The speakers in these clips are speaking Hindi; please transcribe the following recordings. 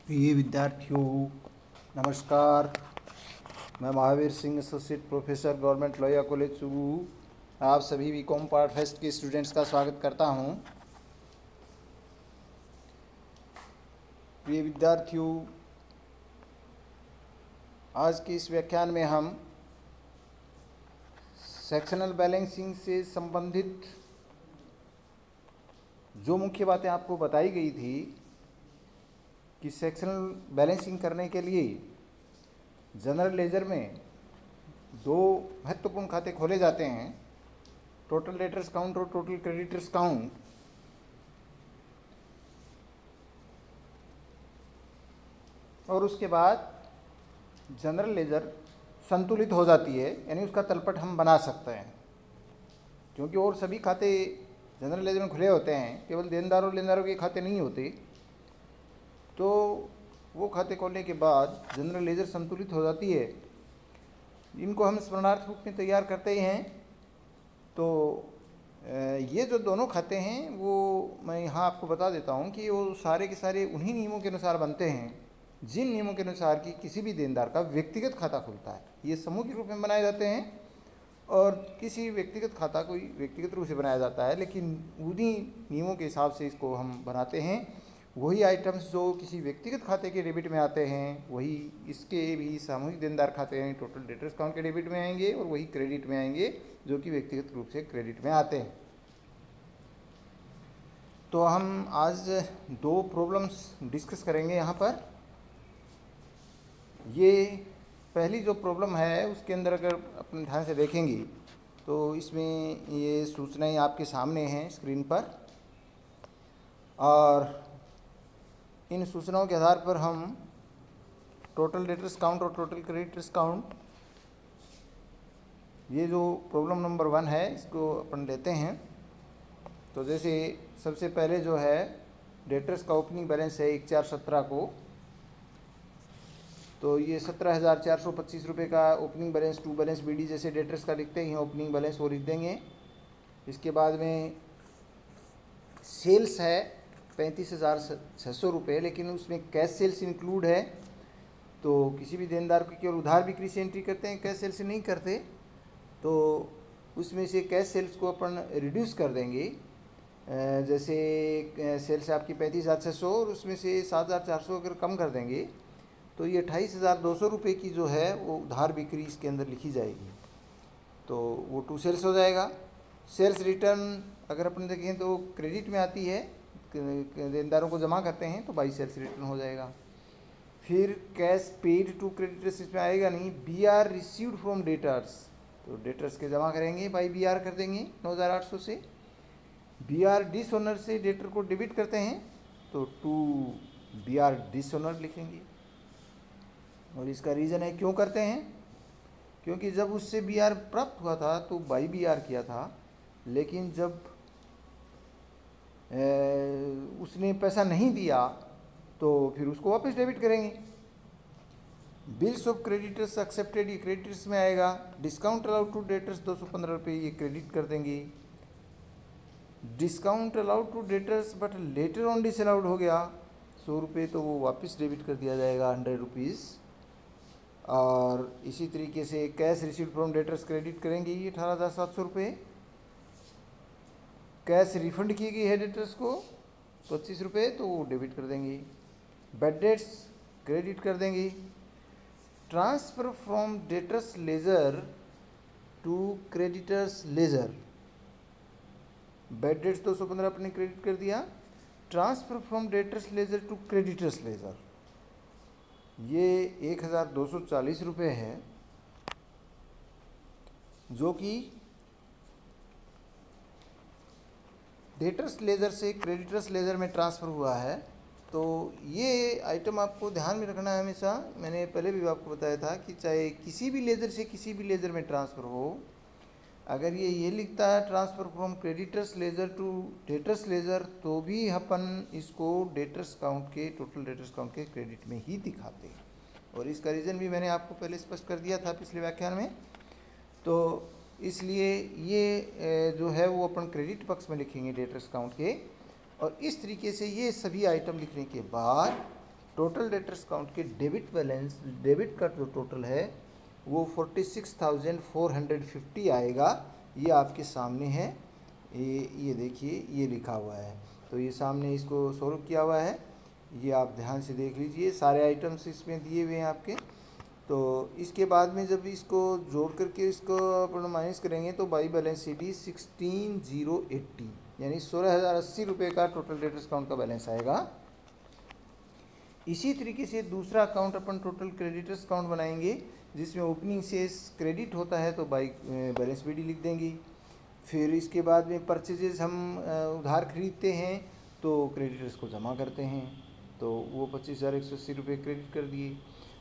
प्रिय विद्यार्थियों, नमस्कार। मैं Mahavir Singh, associate professor, government Lohia college Churu, आप सभी बीकॉम पार्ट फर्स्ट के स्टूडेंट्स का स्वागत करता हूं। प्रिय विद्यार्थियों, आज के इस व्याख्यान में हम सेक्शनल बैलेंसिंग से संबंधित जो मुख्य बातें आपको बताई गई थी कि सेक्शनल बैलेंसिंग करने के लिए जनरल लेजर में दो महत्वपूर्ण खाते खोले जाते हैं, टोटल डेटर्स काउंट और टोटल क्रेडिटर्स काउंट। और उसके बाद जनरल लेजर संतुलित हो जाती है, यानी उसका तलपट हम बना सकते हैं, क्योंकि और सभी खाते जनरल लेजर में खुले होते हैं, केवल देनदार और लेनदारों के खाते नहीं होते। तो वो खाते खोलने के बाद जनरल लेजर संतुलित हो जाती है। इनको हम स्मरणार्थ रूप में तैयार करते ही हैं। तो ये जो दोनों खाते हैं वो मैं यहाँ आपको बता देता हूँ कि वो सारे के सारे उन्हीं नियमों के अनुसार बनते हैं जिन नियमों के अनुसार कि किसी भी देनदार का व्यक्तिगत खाता खुलता है। ये समूह के रूप में बनाए जाते हैं और किसी व्यक्तिगत खाता कोई व्यक्तिगत रूप से बनाया जाता है, लेकिन उन्हीं नियमों के हिसाब से इसको हम बनाते हैं। वही आइटम्स जो किसी व्यक्तिगत खाते के डेबिट में आते हैं वही इसके भी सामूहिक देनदार खाते हैं टोटल डेटर्स काउंट के डेबिट में आएंगे, और वही क्रेडिट में आएंगे जो कि व्यक्तिगत रूप से क्रेडिट में आते हैं। तो हम आज दो प्रॉब्लम्स डिस्कस करेंगे यहाँ पर। ये पहली जो प्रॉब्लम है उसके अंदर अगर अपने ध्यान से देखेंगे तो इसमें ये सूचनाएं आपके सामने हैं स्क्रीन पर, और इन सूचनाओं के आधार पर हम टोटल डेटर्स काउंट और टोटल क्रेडिटर्स काउंट, ये जो प्रॉब्लम नंबर 1 है, इसको अपन लेते हैं। तो जैसे सबसे पहले जो है डेटर्स का ओपनिंग बैलेंस है 1/4/17 को, तो ये 17,425 रुपये का opening balance to balance BD जैसे डेटर्स का लिखते हैं, ओपनिंग बैलेंस वो लिख देंगे। इसके बाद में सेल्स है 35,600 रुपये, लेकिन उसमें कैश सेल्स इंक्लूड है। तो किसी भी देनदार को केवल उधार बिक्री से एंट्री करते हैं, कैश सेल्स से नहीं करते। तो उसमें से कैश सेल्स को अपन रिड्यूस कर देंगे। जैसे सेल्स आपकी 35,600 और उसमें से 7,400 अगर कम कर देंगे तो ये 28,200 रुपये की जो है वो उधार बिक्री इसके अंदर लिखी जाएगी। तो वो टू सेल्स हो जाएगा। सेल्स रिटर्न अगर अपन देखें तो क्रेडिट में आती है, देनदारों को जमा करते हैं तो बाई सेल्स रिटर्न हो जाएगा। फिर कैश पेड टू क्रेडिटर्स इसमें आएगा नहीं। B R received from debtors, तो डेटर्स के जमा करेंगे, बाई बी आर कर देंगे 9,800 से। बी आर डिसऑनर से डेटर को डेबिट करते हैं तो टू बी आर डिसऑनर लिखेंगे। और इसका रीज़न है क्यों करते हैं, क्योंकि जब उससे बी आर प्राप्त हुआ था तो बाई बी आर किया था, लेकिन जब उसने पैसा नहीं दिया तो फिर उसको वापस डेबिट करेंगे। बिल्स ऑफ क्रेडिटर्स एक्सेप्टेड, ये क्रेडिटर्स में आएगा। डिस्काउंट अलाउड टू डेटर्स 215 रुपये, ये क्रेडिट कर देंगे। Discount allowed to debtors but later on disallowed हो गया 100 रुपये, तो वो वापस डेबिट कर दिया जाएगा 100 रुपीज़। और इसी तरीके से cash received from debtors credit करेंगे ये 18,700 रुपये। कैश रिफंड की गई है डेटर्स को 25 रुपये, तो वो डेबिट कर देंगे। बैड डेट्स क्रेडिट कर देंगे। Transfer from debtors ledger to creditors ledger, bad debts 215 अपने क्रेडिट कर दिया। Transfer from debtors ledger to creditors ledger, ये 1,240 रुपये है, जो कि डेटर्स लेजर से क्रेडिटर्स लेजर में ट्रांसफ़र हुआ है। तो ये आइटम आपको ध्यान में रखना है हमेशा। मैंने पहले भी आपको बताया था कि चाहे किसी भी लेजर से किसी भी लेजर में ट्रांसफ़र हो, अगर ये लिखता है transfer from creditors ledger to debtors ledger, तो भी अपन इसको डेटर्स काउंट के टोटल डेटर्स काउंट के क्रेडिट में ही दिखाते हैं। और इसका रीज़न भी मैंने आपको पहले स्पष्ट कर दिया था पिछले व्याख्यान में। तो इसलिए ये जो है वो अपन क्रेडिट पक्ष में लिखेंगे डेटर्स काउंट के। और इस तरीके से ये सभी आइटम लिखने के बाद टोटल डेटर्स काउंट के डेबिट बैलेंस, डेबिट का जो टोटल है वो 46,450 आएगा। ये आपके सामने है, ये देखिए ये लिखा हुआ है, तो ये सामने इसको स्वरूप किया हुआ है, ये आप ध्यान से देख लीजिए, सारे आइटम्स इसमें दिए हुए हैं आपके। तो इसके बाद में जब इसको जोड़ करके इसको अपन माइनस करेंगे तो बाई बैलेंस शीट 16,080 यानी 16,080 रुपये का टोटल डेटर्स काउंट का बैलेंस आएगा। इसी तरीके से दूसरा अकाउंट अपन टोटल क्रेडिटर्स अकाउंट बनाएंगे, जिसमें ओपनिंग सेल्स क्रेडिट होता है तो बाई बैलेंस बीडी लिख देंगे। फिर इसके बाद में परचेजेस हम उधार खरीदते हैं तो क्रेडिटर्स को जमा करते हैं, तो वो 25,180 रुपये क्रेडिट कर दिए।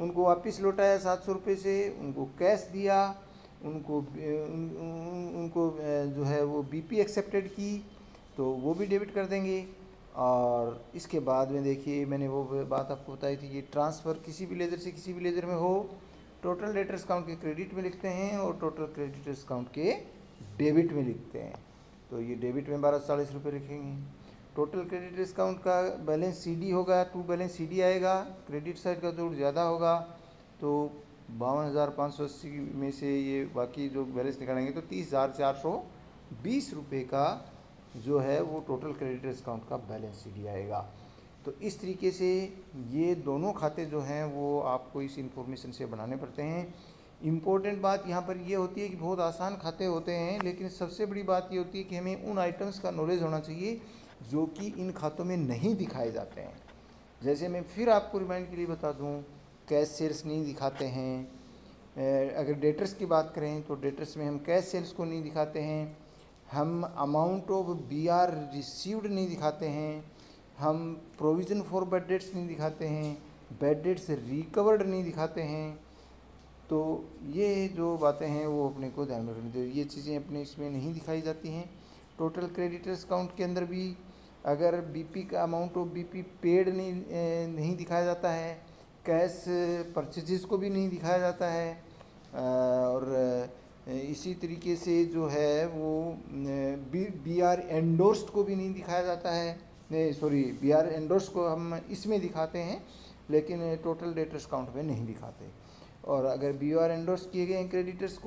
उनको वापस लौटाया 700 रुपये से, उनको कैश दिया, उनको जो है वो बीपी एक्सेप्टेड की तो वो भी डेबिट कर देंगे। और इसके बाद में देखिए मैंने वो बात आपको बताई थी, ये ट्रांसफ़र किसी भी लेजर से किसी भी लेजर में हो, टोटल डेटर्स काउंट के क्रेडिट में लिखते हैं और टोटल क्रेडिटर्स काउंट के डेबिट में लिखते हैं। तो ये डेबिट में 1240 रुपये लिखेंगे। टोटल क्रेडिटर्स काउंट का बैलेंस सीडी होगा, टू बैलेंस सीडी आएगा, क्रेडिट साइड का जोड़ ज़्यादा होगा तो 52,580 में से ये बाकी जो बैलेंस निकालेंगे तो 30,420 रुपये का जो है वो टोटल क्रेडिटर्स काउंट का बैलेंस सीडी आएगा। तो इस तरीके से ये दोनों खाते जो हैं वो आपको इस इंफॉर्मेशन से बनाने पड़ते हैं। इम्पोर्टेंट बात यहाँ पर ये होती है कि बहुत आसान खाते होते हैं, लेकिन सबसे बड़ी बात ये होती है कि हमें उन आइटम्स का नॉलेज होना चाहिए जो कि इन खातों में नहीं दिखाए जाते हैं। जैसे मैं फिर आपको रिमाइंड के लिए बता दूं, कैश सेल्स नहीं दिखाते हैं। अगर डेटर्स की बात करें तो डेटर्स में हम कैश सेल्स को नहीं दिखाते हैं, हम अमाउंट ऑफ बीआर रिसीव्ड नहीं दिखाते हैं, हम प्रोविज़न फॉर बैड डेट्स नहीं दिखाते हैं, बैड डेट्स रिकवर्ड नहीं दिखाते हैं। तो ये जो बातें हैं वो अपने को ध्यान में रखनी चाहिए, ये चीज़ें अपने इसमें नहीं दिखाई जाती हैं। टोटल क्रेडिटर्स अकाउंट के अंदर भी अगर बीपी का अमाउंट ऑफ बीपी पेड नहीं दिखाया जाता है, कैश परचेजेस को भी नहीं दिखाया जाता है, और इसी तरीके से जो है वो बीआर एंडोर्स्ड को भी नहीं दिखाया जाता है, नहीं सॉरी बीआर एंडोर्स्ड को हम इसमें दिखाते हैं लेकिन टोटल डेटर्स काउंट में नहीं दिखाते। और अगर बीआर एंडोर्स किए गए हैं क्रेडिटर्स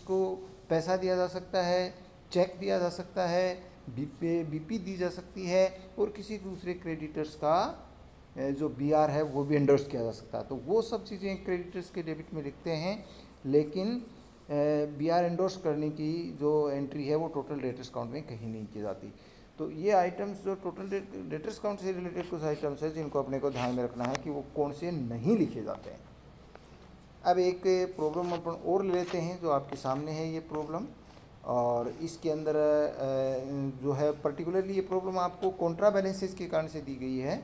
को पैसा दिया जा सकता है, चेक दिया जा सकता है, बीपी दी जा सकती है, और किसी दूसरे क्रेडिटर्स का जो बीआर है वो भी एंडोर्स किया जा सकता है। तो वो सब चीज़ें क्रेडिटर्स के डेबिट में लिखते हैं, लेकिन बीआर एंडोर्स करने की जो एंट्री है वो टोटल डेटर्स काउंट में कहीं नहीं की जाती। तो ये आइटम्स जो टोटल डेटर्स काउंट से रिलेटेड कुछ आइटम्स हैं जिनको अपने को ध्यान में रखना है कि वो कौन से नहीं लिखे जाते हैं। अब एक प्रॉब्लम अपन और ले लेते हैं जो आपके सामने है ये प्रॉब्लम, और इसके अंदर जो है पर्टिकुलरली ये प्रॉब्लम आपको कॉन्ट्रा बैलेंसेस के कारण से दी गई है।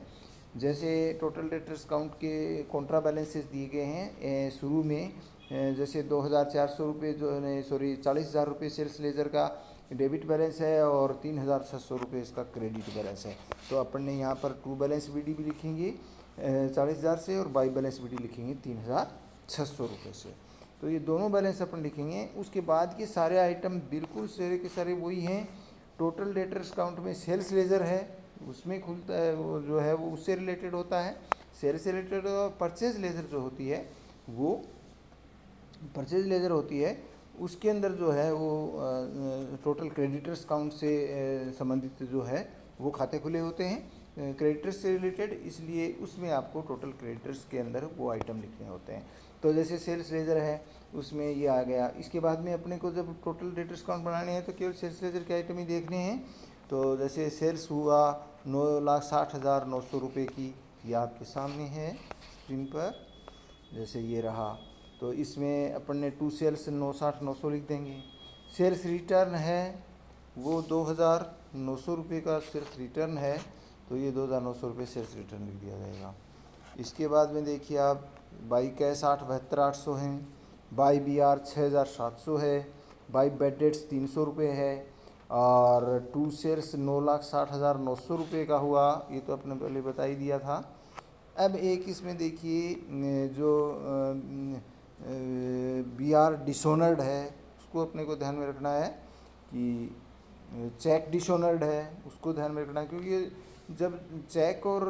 जैसे टोटल डेटर्स काउंट के कॉन्ट्रा बैलेंसेस दिए गए हैं शुरू में, जैसे 2,400 रुपये जो है 40,000 रुपये सेल्स लेजर का डेबिट बैलेंस है और 3,600 रुपये इसका क्रेडिट बैलेंस है। तो अपन ने यहाँ पर टू बैलेंस बीडी भी लिखेंगे 40,000 से और बाई बैलेंस बीडी लिखेंगे 3,600 रुपये से। तो ये दोनों बैलेंस अपन लिखेंगे। उसके बाद के सारे आइटम बिल्कुल सारे के सारे वही हैं। टोटल डेटर्स काउंट में सेल्स लेजर है, उसमें खुलता है वो जो है वो उससे रिलेटेड होता है, सेल्स से रिलेटेड। और परचेज लेजर जो होती है वो परचेज लेजर होती है, उसके अंदर जो है वो टोटल क्रेडिटर्स काउंट से संबंधित जो है वो खाते खुले होते हैं क्रेडिटर्स से रिलेटेड, इसलिए उसमें आपको टोटल क्रेडिटर्स के अंदर वो आइटम लिखने होते हैं। तो जैसे सेल्स लेजर है उसमें ये आ गया। इसके बाद में अपने को जब टोटल डेटर्स काउंट बनाने हैं तो केवल सेल्स लेजर के आइटम ही देखने हैं। तो जैसे सेल्स हुआ 9,60,900 रुपये की, ये आपके सामने है स्क्रीन पर, जैसे ये रहा। तो इसमें अपन ने टू सेल्स 9,60,900 लिख देंगे। सेल्स रिटर्न है वो 2,900 रुपये का सेल्स रिटर्न है, तो ये 2,900 रुपये सेल्स रिटर्न लिख दिया जाएगा। इसके बाद में देखिए आप बाई कैश 8,72,800 हैं, बाई बीआर 6,700 है, बाई बेड डेट्स 300 रुपये है, और टू सेल्स 9,60,900 रुपये का हुआ, ये तो अपने पहले बता ही दिया था। अब एक इसमें देखिए जो बीआर डिसोनर्ड है उसको अपने को ध्यान में रखना है कि चेक डिसोनर्ड है उसको ध्यान में रखना है, क्योंकि जब चेक और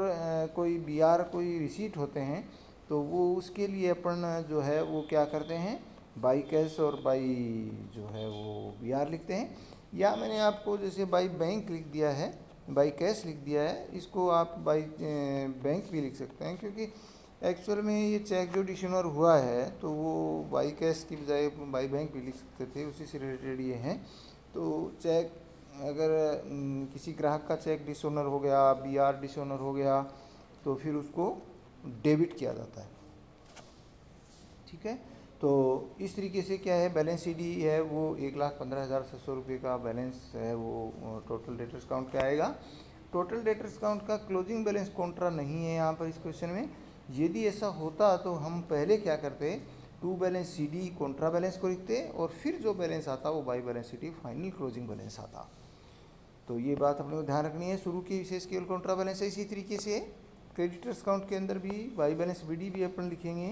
कोई बीआर कोई रिसीट होते हैं तो वो उसके लिए अपन जो है वो क्या करते हैं, बाई कैश और बाई जो है वो बीआर लिखते हैं। या मैंने आपको जैसे बाई बैंक लिख दिया है, बाई कैश लिख दिया है, इसको आप बाई बैंक भी लिख सकते हैं, क्योंकि एक्चुअल में ये चेक जो डिशनर हुआ है तो वो बाई कैश की बजाय बाई बैंक भी लिख सकते थे, उसी से रिलेटेड ये हैं। तो चेक अगर किसी ग्राहक का चेक डिसऑनर हो गया, बीआर डिसऑनर हो गया, तो फिर उसको डेबिट किया जाता है। ठीक है, तो इस तरीके से क्या है, बैलेंस सीडी है वो 1,15,700 रुपये का बैलेंस है, वो टोटल डेटर्स काउंट क्या आएगा। टोटल डेटर्स काउंट का क्लोजिंग बैलेंस कॉन्ट्रा नहीं है यहाँ पर इस क्वेश्चन में। यदि ऐसा होता तो हम पहले क्या करते, to balance CD contra balance को लिखते और फिर जो बैलेंस आता वो by balance CD final closing balance आता। तो ये बात अपने को ध्यान रखनी है। शुरू की विशेष केवल कॉन्ट्रा बैलेंस है। इसी तरीके से क्रेडिटर्स काउंट के अंदर भी बाई बैलेंस बीडी भी अपन लिखेंगे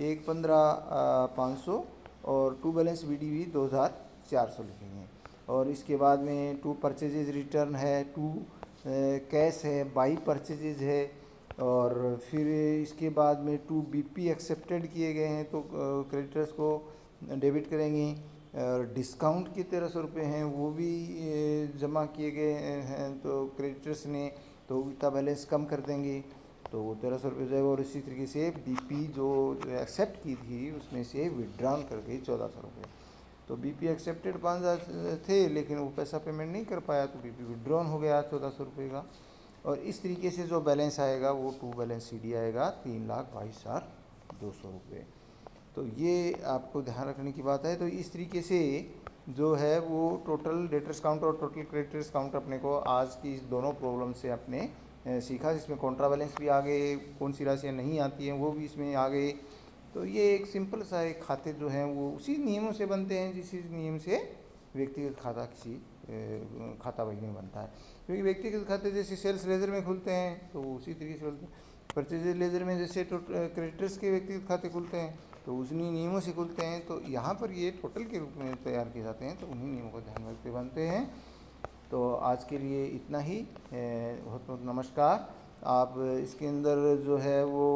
1,15,500 और टू बैलेंस बीडी भी 2,400 लिखेंगे। और इसके बाद में टू परचेजेज रिटर्न है, टू कैश है, बाई परचेजेज है, और फिर इसके बाद में टू बीपी एक्सेप्टेड किए गए हैं तो क्रेडिटर्स को डेबिट करेंगे। और डिस्काउंट के 1,300 रुपये हैं वो भी जमा किए गए हैं तो क्रेडिटर्स ने, तो इतना बैलेंस कम कर देंगे तो वो 1,300 रुपये हो जाएगा। और इसी तरीके से बीपी जो एक्सेप्ट की थी उसमें से विड्रॉन कर गई 1,400 रुपये। तो बीपी एक्सेप्टेड 5,000 थे लेकिन वो पैसा पेमेंट नहीं कर पाया तो बीपी विड्रॉन हो गया 1,400 रुपये का। और इस तरीके से जो बैलेंस आएगा वो टू बैलेंस सीडी आएगा 3,22,200 रुपये। तो ये आपको ध्यान रखने की बात है। तो इस तरीके से जो है वो टोटल डेटर्स काउंट और टोटल क्रेडिटर्स काउंट अपने को आज की इस दोनों प्रॉब्लम से अपने सीखा, जिसमें कॉन्ट्रा बैलेंस भी आ गए, कौन सी राशियाँ नहीं आती हैं वो भी इसमें आ गए। तो ये एक सिंपल सा एक खाते जो हैं वो उसी नियमों से बनते हैं जिस नियम से व्यक्तिगत खाता किसी खाता बही में बनता है। क्योंकि व्यक्तिगत खाते जैसे सेल्स लेजर में खुलते हैं तो उसी तरीके से खुलते हैं, परचेज लेजर में जैसे क्रेडिटर्स के व्यक्तिगत खाते खुलते हैं तो उन्हीं नियमों से खुलते हैं। तो यहाँ पर ये टोटल के रूप में तैयार किए जाते हैं तो उन्हीं नियमों को ध्यान रखते बनते हैं। तो आज के लिए इतना ही, बहुत बहुत नमस्कार। आप इसके अंदर जो है वो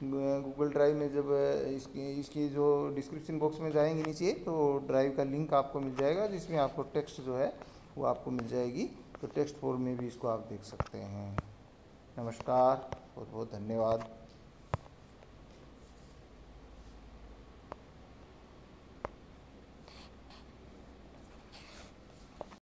गूगल ड्राइव में जब इसकी जो डिस्क्रिप्शन बॉक्स में जाएंगे नीचे तो ड्राइव का लिंक आपको मिल जाएगा जिसमें आपको टेक्स्ट जो है वो आपको मिल जाएगी, तो टेक्स्ट फॉर्म में भी इसको आप देख सकते हैं। नमस्कार, बहुत बहुत धन्यवाद।